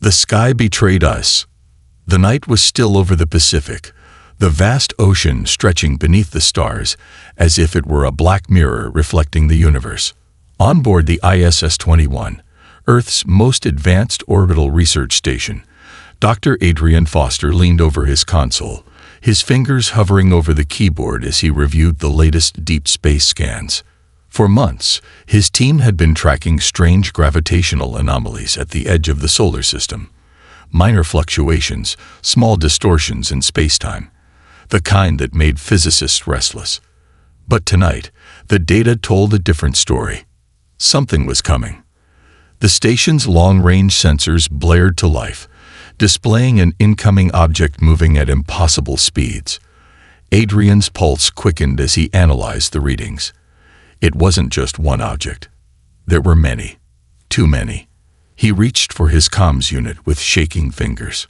The sky betrayed us. The night was still over the Pacific, the vast ocean stretching beneath the stars as if it were a black mirror reflecting the universe. On board the ISS-21, Earth's most advanced orbital research station, Dr. Adrian Foster leaned over his console, his fingers hovering over the keyboard as he reviewed the latest deep space scans. For months, his team had been tracking strange gravitational anomalies at the edge of the solar system. Minor fluctuations, small distortions in space-time, the kind that made physicists restless. But tonight, the data told a different story. Something was coming. The station's long-range sensors blared to life, displaying an incoming object moving at impossible speeds. Adrian's pulse quickened as he analyzed the readings. It wasn't just one object. There were many. Too many. He reached for his comms unit with shaking fingers.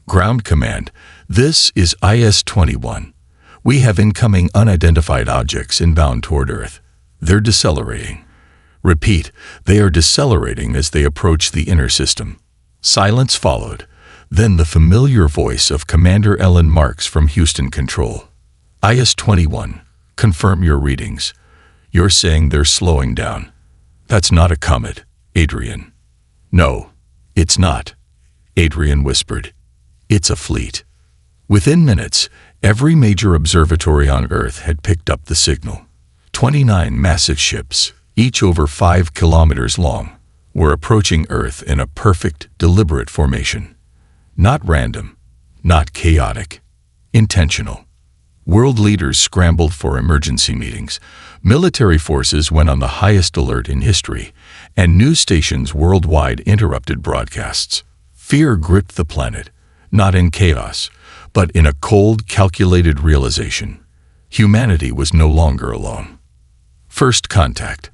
Ground command, this is IS-21. We have incoming unidentified objects inbound toward Earth. They're decelerating. Repeat, they are decelerating as they approach the inner system. Silence followed. Then the familiar voice of Commander Ellen Marks from Houston Control. IS-21, confirm your readings. You're saying they're slowing down. That's not a comet, Adrian. No, it's not, Adrian whispered. It's a fleet. Within minutes, every major observatory on Earth had picked up the signal. 29 massive ships, each over 5 kilometers long, were approaching Earth in a perfect, deliberate formation. Not random, not chaotic, intentional. World leaders scrambled for emergency meetings, military forces went on the highest alert in history, and news stations worldwide interrupted broadcasts. Fear gripped the planet, not in chaos, but in a cold, calculated realization. Humanity was no longer alone. First contact.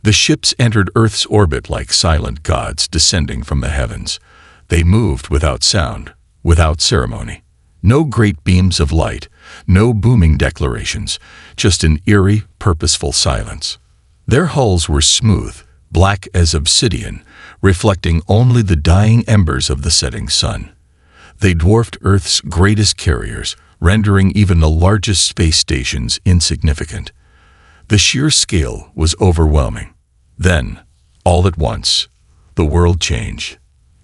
The ships entered Earth's orbit like silent gods descending from the heavens. They moved without sound, without ceremony. No great beams of light, no booming declarations, just an eerie, purposeful silence. Their hulls were smooth, black as obsidian, reflecting only the dying embers of the setting sun. They dwarfed Earth's greatest carriers, rendering even the largest space stations insignificant. The sheer scale was overwhelming. Then, all at once, the world changed.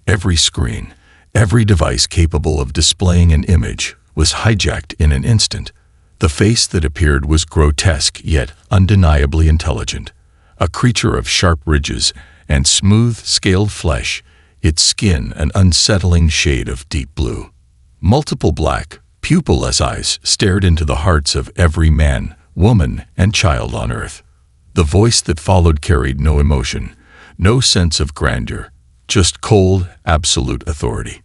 Every screen, every device capable of displaying an image was hijacked in an instant. The face that appeared was grotesque yet undeniably intelligent, a creature of sharp ridges and smooth, scaled flesh, its skin an unsettling shade of deep blue. Multiple black, pupilless eyes stared into the hearts of every man, woman, and child on Earth. The voice that followed carried no emotion, no sense of grandeur, just cold, absolute authority.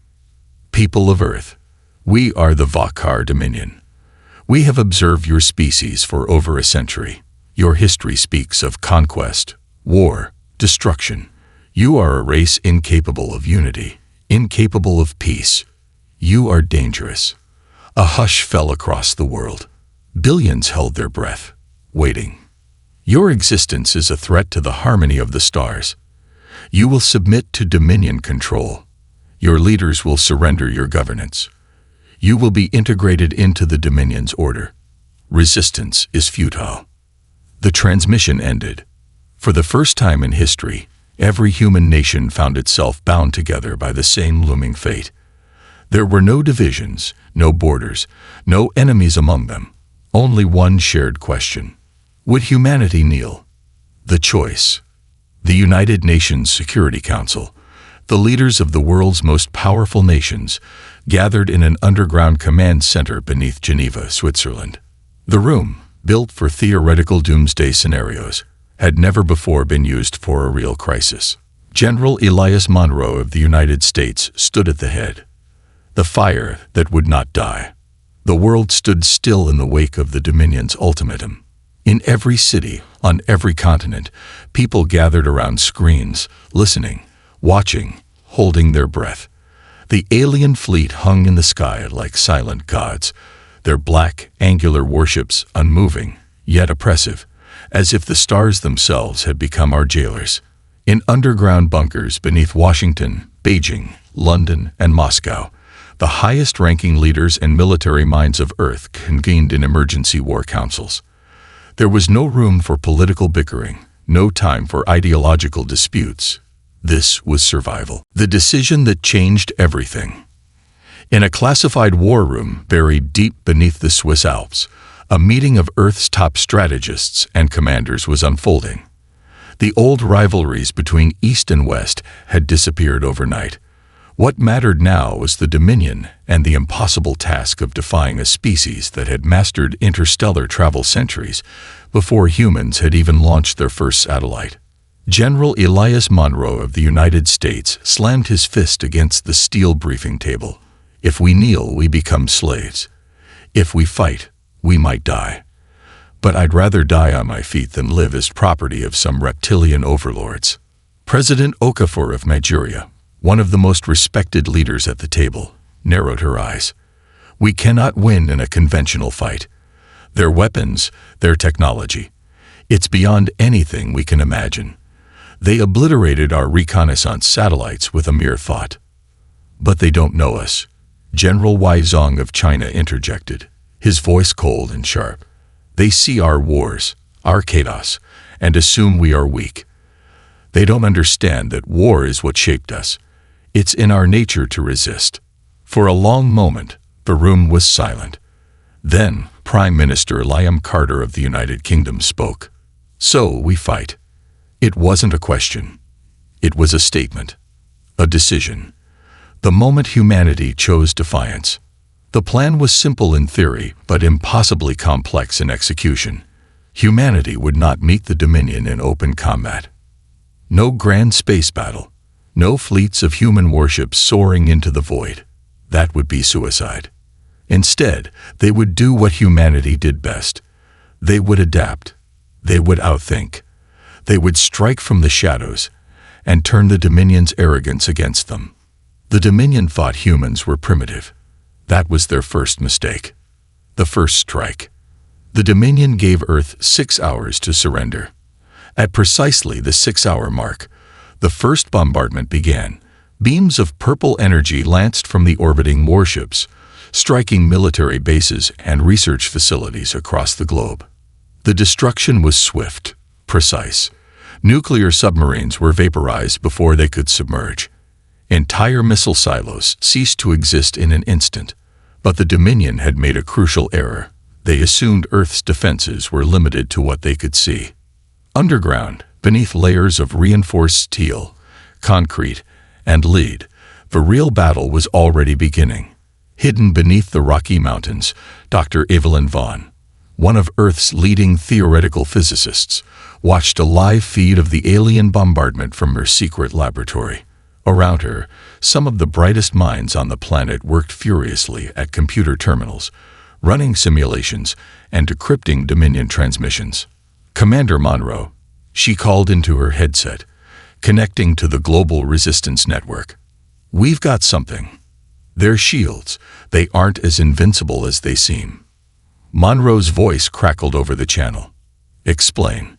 People of Earth, we are the Vakar Dominion. We have observed your species for over a century. Your history speaks of conquest, war, destruction. You are a race incapable of unity, incapable of peace. You are dangerous. A hush fell across the world. Billions held their breath, waiting. Your existence is a threat to the harmony of the stars. You will submit to Dominion control. Your leaders will surrender your governance. You will be integrated into the Dominion's order. Resistance is futile. The transmission ended. For the first time in history, every human nation found itself bound together by the same looming fate. There were no divisions, no borders, no enemies among them. Only one shared question. Would humanity kneel? The choice. The United Nations Security Council, the leaders of the world's most powerful nations, gathered in an underground command center beneath Geneva, Switzerland. The room, built for theoretical doomsday scenarios, had never before been used for a real crisis. General Elias Monroe of the United States stood at the head. The fire that would not die. The world stood still in the wake of the Dominion's ultimatum. In every city, on every continent, people gathered around screens, listening, watching, holding their breath. The alien fleet hung in the sky like silent gods, their black, angular warships unmoving, yet oppressive, as if the stars themselves had become our jailers. In underground bunkers beneath Washington, Beijing, London, and Moscow, the highest-ranking leaders and military minds of Earth convened in emergency war councils. There was no room for political bickering, no time for ideological disputes. This was survival. The decision that changed everything. In a classified war room buried deep beneath the Swiss Alps, a meeting of Earth's top strategists and commanders was unfolding. The old rivalries between East and West had disappeared overnight. What mattered now was the dominion and the impossible task of defying a species that had mastered interstellar travel centuries before humans had even launched their first satellite. General Elias Monroe of the United States slammed his fist against the steel briefing table. If we kneel, we become slaves. If we fight, we might die. But I'd rather die on my feet than live as property of some reptilian overlords. President Okafor of Nigeria, one of the most respected leaders at the table, narrowed her eyes. We cannot win in a conventional fight. Their weapons, their technology, it's beyond anything we can imagine. They obliterated our reconnaissance satellites with a mere thought. But they don't know us. General Huizong of China interjected, his voice cold and sharp. They see our wars, our chaos, and assume we are weak. They don't understand that war is what shaped us. It's in our nature to resist. For a long moment, the room was silent. Then, Prime Minister Liam Carter of the United Kingdom spoke. So we fight. It wasn't a question. It was a statement. A decision. The moment humanity chose defiance. The plan was simple in theory, but impossibly complex in execution. Humanity would not meet the Dominion in open combat. No grand space battle. No fleets of human warships soaring into the void. That would be suicide. Instead, they would do what humanity did best. They would adapt. They would outthink. They would strike from the shadows and turn the Dominion's arrogance against them. The Dominion thought humans were primitive. That was their first mistake. The first strike. The Dominion gave Earth 6 hours to surrender. At precisely the 6-hour mark, the first bombardment began. Beams of purple energy lanced from the orbiting warships, striking military bases and research facilities across the globe. The destruction was swift, precise. Nuclear submarines were vaporized before they could submerge. Entire missile silos ceased to exist in an instant. But the Dominion had made a crucial error. They assumed Earth's defenses were limited to what they could see. Underground, beneath layers of reinforced steel, concrete, and lead, the real battle was already beginning. Hidden beneath the Rocky Mountains, Dr. Evelyn Vaughn, one of Earth's leading theoretical physicists, watched a live feed of the alien bombardment from her secret laboratory. Around her, some of the brightest minds on the planet worked furiously at computer terminals, running simulations and decrypting Dominion transmissions. Commander Monroe, she called into her headset, connecting to the global resistance network. We've got something. They're shields. They aren't as invincible as they seem. Monroe's voice crackled over the channel. Explain.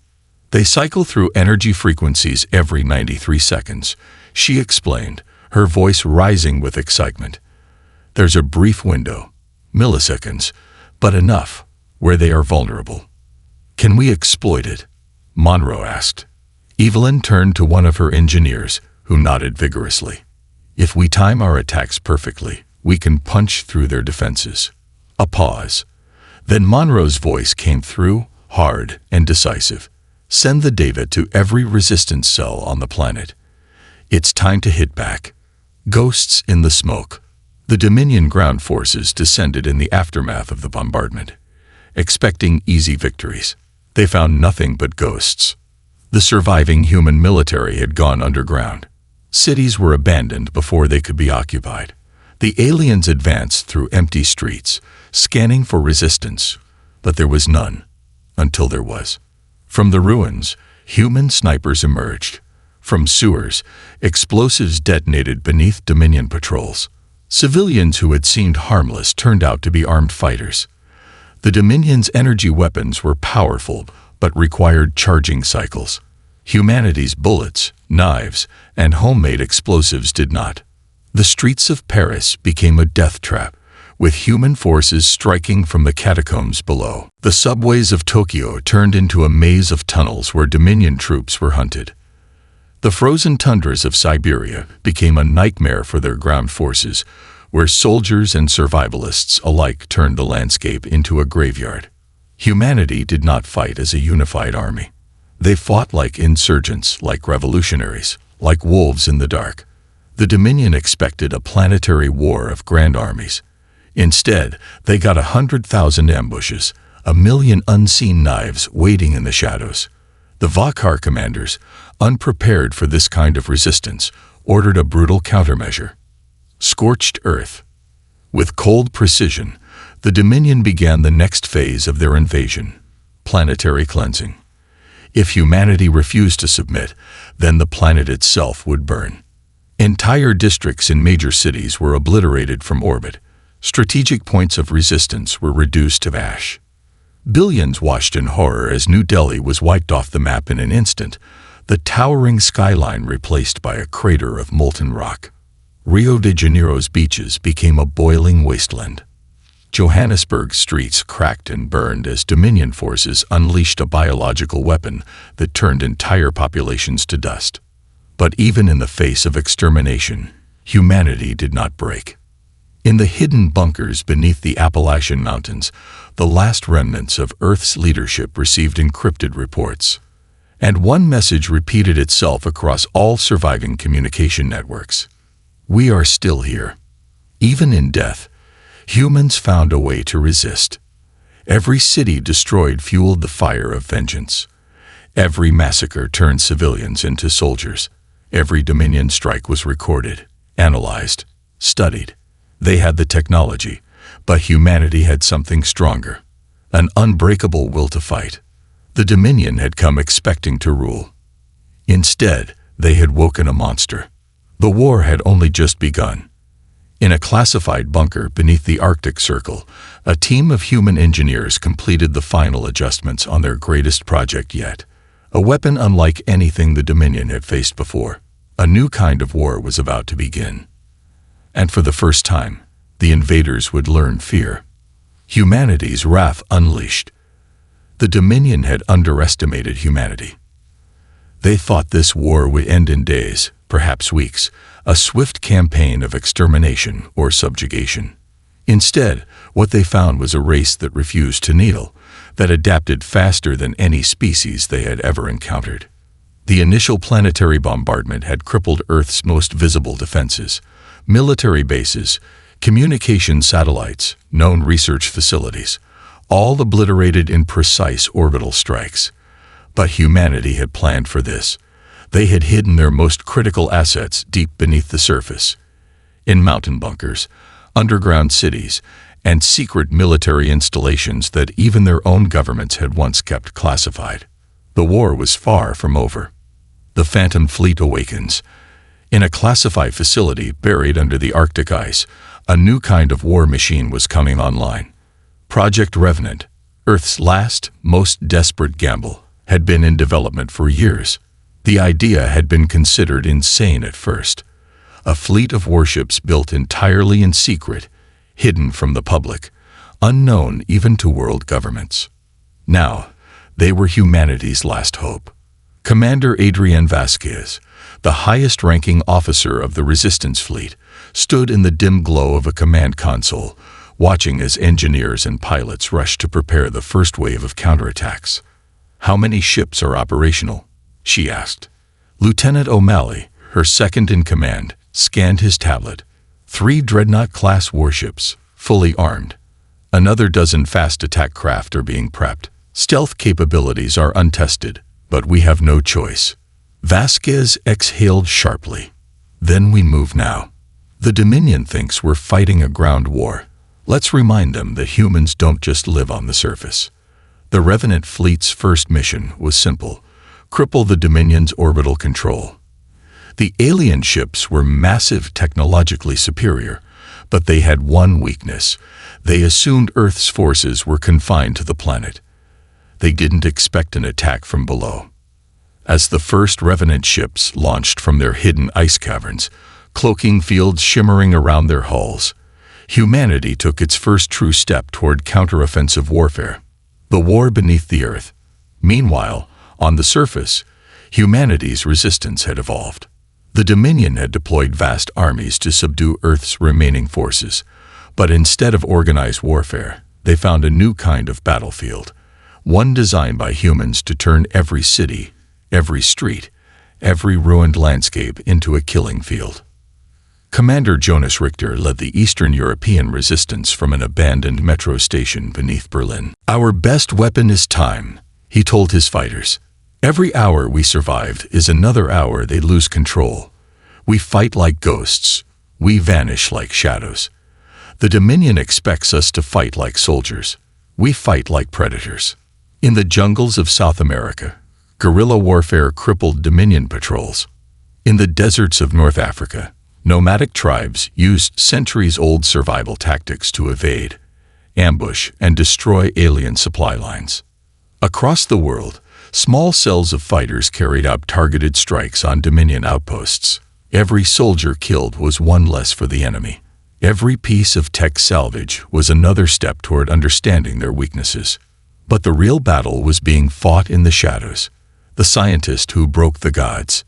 They cycle through energy frequencies every 93 seconds. She explained, her voice rising with excitement. There's a brief window, milliseconds, but enough, where they are vulnerable. Can we exploit it? Monroe asked. Evelyn turned to one of her engineers, who nodded vigorously. If we time our attacks perfectly, we can punch through their defenses. A pause. Then Monroe's voice came through, hard and decisive. Send the data to every resistance cell on the planet. It's time to hit back. Ghosts in the smoke. The Dominion ground forces descended in the aftermath of the bombardment. Expecting easy victories, they found nothing but ghosts. The surviving human military had gone underground. Cities were abandoned before they could be occupied. The aliens advanced through empty streets, scanning for resistance, but there was none, until there was. From the ruins, human snipers emerged. From sewers, explosives detonated beneath Dominion patrols. Civilians who had seemed harmless turned out to be armed fighters. The Dominion's energy weapons were powerful, but required charging cycles. Humanity's bullets, knives, and homemade explosives did not. The streets of Paris became a death trap, with human forces striking from the catacombs below. The subways of Tokyo turned into a maze of tunnels where Dominion troops were hunted. The frozen tundras of Siberia became a nightmare for their ground forces, where soldiers and survivalists alike turned the landscape into a graveyard. Humanity did not fight as a unified army. They fought like insurgents, like revolutionaries, like wolves in the dark. The Dominion expected a planetary war of grand armies. Instead, they got 100,000 ambushes, 1,000,000 unseen knives waiting in the shadows. The Vakar commanders, unprepared for this kind of resistance, ordered a brutal countermeasure. Scorched earth. With cold precision, the Dominion began the next phase of their invasion, planetary cleansing. If humanity refused to submit, then the planet itself would burn. Entire districts in major cities were obliterated from orbit. Strategic points of resistance were reduced to ash. Billions watched in horror as New Delhi was wiped off the map in an instant, the towering skyline replaced by a crater of molten rock. Rio de Janeiro's beaches became a boiling wasteland. Johannesburg's streets cracked and burned as Dominion forces unleashed a biological weapon that turned entire populations to dust. But even in the face of extermination, humanity did not break. In the hidden bunkers beneath the Appalachian Mountains, the last remnants of Earth's leadership received encrypted reports. And one message repeated itself across all surviving communication networks. We are still here. Even in death, humans found a way to resist. Every city destroyed fueled the fire of vengeance. Every massacre turned civilians into soldiers. Every Dominion strike was recorded, analyzed, studied. They had the technology, but humanity had something stronger, an unbreakable will to fight. The Dominion had come expecting to rule. Instead, they had woken a monster. The war had only just begun. In a classified bunker beneath the Arctic Circle, a team of human engineers completed the final adjustments on their greatest project yet. A weapon unlike anything the Dominion had faced before. A new kind of war was about to begin. And for the first time, the invaders would learn fear. Humanity's wrath unleashed. The Dominion had underestimated humanity. They thought this war would end in days, perhaps weeks, a swift campaign of extermination or subjugation. Instead, what they found was a race that refused to kneel, that adapted faster than any species they had ever encountered. The initial planetary bombardment had crippled Earth's most visible defenses, military bases, communication satellites, known research facilities, all obliterated in precise orbital strikes. But humanity had planned for this. They had hidden their most critical assets deep beneath the surface, in mountain bunkers, underground cities, and secret military installations that even their own governments had once kept classified. The war was far from over. The Phantom Fleet awakens. In a classified facility buried under the Arctic ice, a new kind of war machine was coming online. Project Revenant, Earth's last, most desperate gamble, had been in development for years. The idea had been considered insane at first. A fleet of warships built entirely in secret, hidden from the public, unknown even to world governments. Now, they were humanity's last hope. Commander Adrian Vasquez, the highest-ranking officer of the resistance fleet, stood in the dim glow of a command console, watching as engineers and pilots rushed to prepare the first wave of counterattacks. "How many ships are operational?" she asked. Lieutenant O'Malley, her second-in-command, scanned his tablet. 3 Dreadnought-class warships, fully armed. Another dozen fast-attack craft are being prepped. Stealth capabilities are untested, but we have no choice. Vasquez exhaled sharply. Then we move now. The Dominion thinks we're fighting a ground war. Let's remind them that humans don't just live on the surface. The Revenant fleet's first mission was simple: cripple the Dominion's orbital control. The alien ships were massive, technologically superior, but they had one weakness. They assumed Earth's forces were confined to the planet. They didn't expect an attack from below. as the first Revenant ships launched from their hidden ice caverns, cloaking fields shimmering around their hulls. Humanity took its first true step toward counteroffensive warfare, the war beneath the Earth. Meanwhile, on the surface, humanity's resistance had evolved. The Dominion had deployed vast armies to subdue Earth's remaining forces, but instead of organized warfare, they found a new kind of battlefield, one designed by humans to turn every city, every street, every ruined landscape into a killing field. Commander Jonas Richter led the Eastern European resistance from an abandoned metro station beneath Berlin. "Our best weapon is time," he told his fighters. "Every hour we survived is another hour they lose control. We fight like ghosts. We vanish like shadows. The Dominion expects us to fight like soldiers. We fight like predators." In the jungles of South America, guerrilla warfare crippled Dominion patrols. In the deserts of North Africa, nomadic tribes used centuries-old survival tactics to evade, ambush, and destroy alien supply lines. Across the world, small cells of fighters carried out targeted strikes on Dominion outposts. Every soldier killed was one less for the enemy. Every piece of tech salvage was another step toward understanding their weaknesses. But the real battle was being fought in the shadows, the scientist who broke the gods.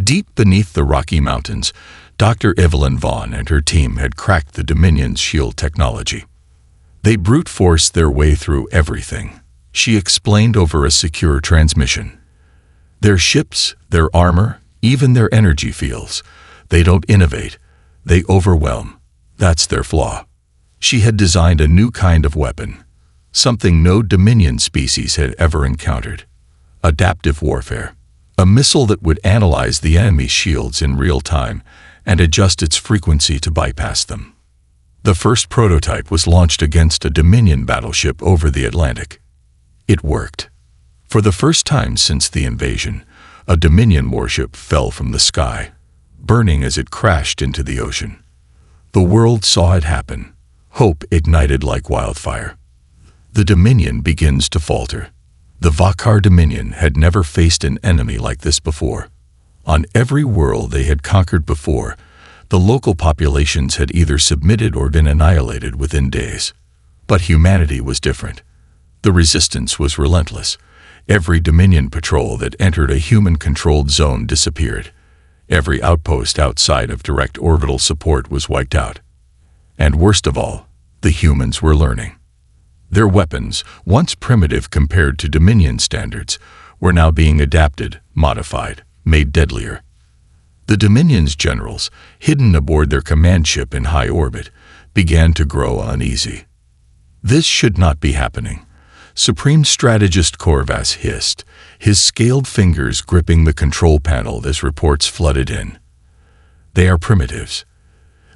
Deep beneath the Rocky Mountains, Dr. Evelyn Vaughn and her team had cracked the Dominion's shield technology. They brute forced their way through everything, she explained over a secure transmission. Their ships, their armor, even their energy fields, they don't innovate, they overwhelm. That's their flaw. She had designed a new kind of weapon, something no Dominion species had ever encountered. Adaptive warfare. A missile that would analyze the enemy's shields in real time and adjust its frequency to bypass them. The first prototype was launched against a Dominion battleship over the Atlantic. It worked. For the first time since the invasion, a Dominion warship fell from the sky, burning as it crashed into the ocean. The world saw it happen. Hope ignited like wildfire. The Dominion begins to falter. The Vakar Dominion had never faced an enemy like this before. On every world they had conquered before, the local populations had either submitted or been annihilated within days. But humanity was different. The resistance was relentless. Every Dominion patrol that entered a human-controlled zone disappeared. Every outpost outside of direct orbital support was wiped out. And worst of all, the humans were learning. Their weapons, once primitive compared to Dominion standards, were now being adapted, modified, made deadlier. The Dominion's generals, hidden aboard their command ship in high orbit, began to grow uneasy. This should not be happening. Supreme Strategist Corvus hissed, his scaled fingers gripping the control panel as reports flooded in. They are primitives.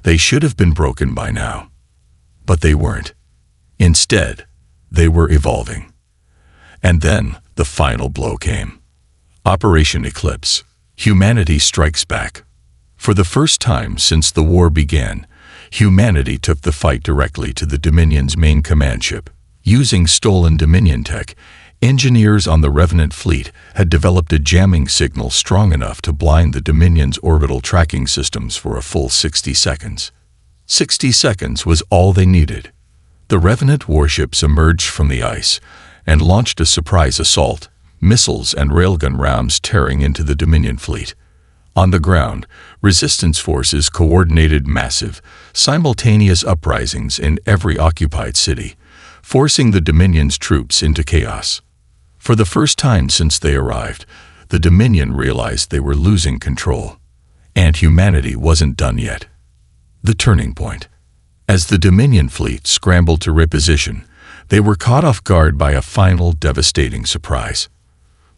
They should have been broken by now. But they weren't. Instead, they were evolving. And then the final blow came. Operation Eclipse. Humanity strikes back. For the first time since the war began, humanity took the fight directly to the Dominion's main command ship. Using stolen Dominion tech, engineers on the Revenant fleet had developed a jamming signal strong enough to blind the Dominion's orbital tracking systems for a full 60 seconds. 60 seconds was all they needed. The Revenant warships emerged from the ice and launched a surprise assault, missiles and railgun rams tearing into the Dominion fleet. On the ground, resistance forces coordinated massive, simultaneous uprisings in every occupied city, forcing the Dominion's troops into chaos. For the first time since they arrived, the Dominion realized they were losing control. And humanity wasn't done yet. The turning point. As the Dominion fleet scrambled to reposition, they were caught off guard by a final devastating surprise.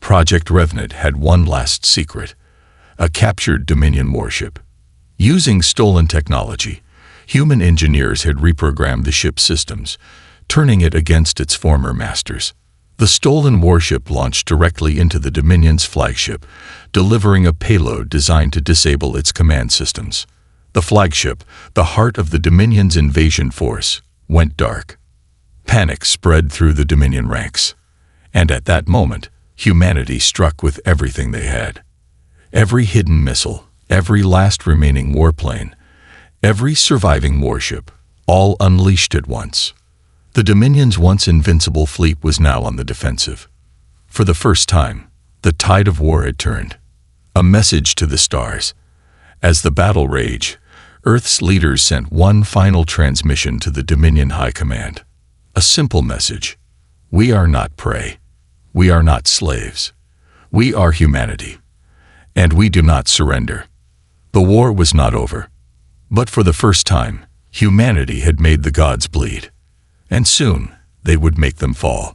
Project Revenant had one last secret: a captured Dominion warship. Using stolen technology, human engineers had reprogrammed the ship's systems, turning it against its former masters. The stolen warship launched directly into the Dominion's flagship, delivering a payload designed to disable its command systems. The flagship, the heart of the Dominion's invasion force, went dark. Panic spread through the Dominion ranks. And at that moment, humanity struck with everything they had. Every hidden missile, every last remaining warplane, every surviving warship, all unleashed at once. The Dominion's once invincible fleet was now on the defensive. For the first time, the tide of war had turned. A message to the stars. As the battle raged, Earth's leaders sent one final transmission to the Dominion High Command. A simple message. We are not prey. We are not slaves. We are humanity. And we do not surrender. The war was not over. But for the first time, humanity had made the gods bleed. And soon, they would make them fall.